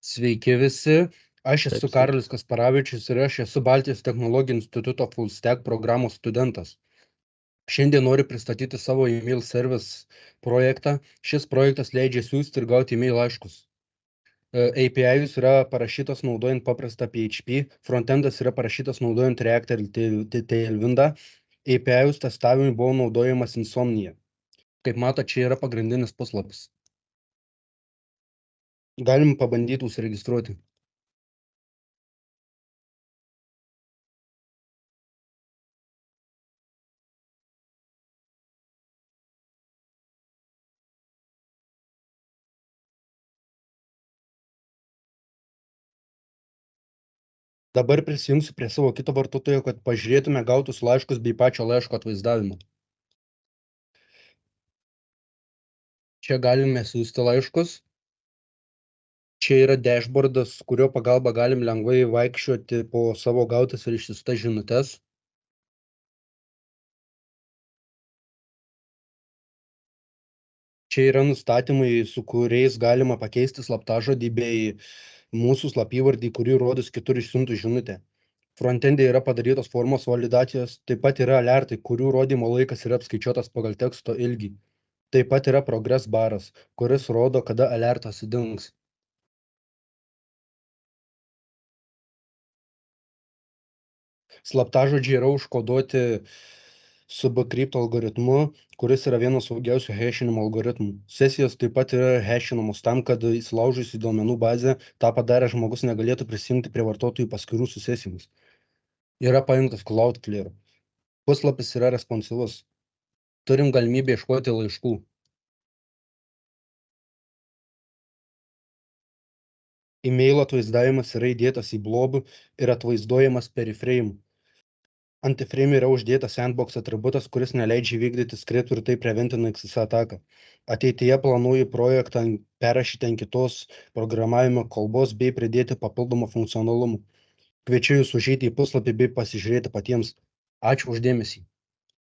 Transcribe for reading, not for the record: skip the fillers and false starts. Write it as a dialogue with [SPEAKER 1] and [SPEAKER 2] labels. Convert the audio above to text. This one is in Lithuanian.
[SPEAKER 1] Sveiki visi, aš esu
[SPEAKER 2] Taip,
[SPEAKER 1] Karolis Kasparavičius ir aš esu Baltijos technologijų instituto Full Stack programos studentas. Šiandien noriu pristatyti savo email service projektą. Šis projektas leidžia siųsti ir gauti email laiškus. API yra parašytas naudojant paprastą PHP, frontendas yra parašytas naudojant React ir Tailwindą. API testavimui buvo naudojamas Insomnia. Kaip mato, čia yra pagrindinis puslapis. Galim pabandyti užsiregistruoti. Dabar prisijungsiu prie savo kito vartotojo, kad pažiūrėtume gautus laiškus bei pačio laiško atvaizdavimą. Čia galime siųsti laiškus. Čia yra dashboardas, kurio pagalba galim lengvai vaikščioti po savo gautas ir išsiųstas žinutes. Čia yra nustatymai, su kuriais galima pakeisti slaptažodį bei mūsų slapyvardį, kurį rodys kitur išsiuntus žinutę. Frontende yra padarytos formos validacijos, taip pat yra alertai, kurių rodymo laikas yra apskaičiuotas pagal teksto ilgį. Taip pat yra progress baras, kuris rodo, kada alertas dings. Slaptažodžiai yra užkoduoti subcrypt algoritmu, kuris yra vienas saugiausių hashinimo algoritmų. Sesijos taip pat yra hashinamos tam, kad įsilaužus į duomenų bazę, tą padarę žmogus negalėtų prisijungti prie vartotojų paskyrų su sesijomis. Yra pajungtas Cloudflare. Puslapis yra responsyvus. Turim galimybę ieškoti laiškų. Emailo atvaizdavimas yra įdėtas į blobų ir atvaizduojamas per iframe. Ant iframe yra uždėtas sandbox atributas, kuris neleidžia įvykdyti skriptų ir tai preventina XS ataką. Ateityje planuoju projektą perrašyti ant kitos programavimo kalbos bei pridėti papildomų funkcionalumų. Kviečiu jūs užeiti į puslapį bei pasižiūrėti patiems. Ačiū už dėmesį.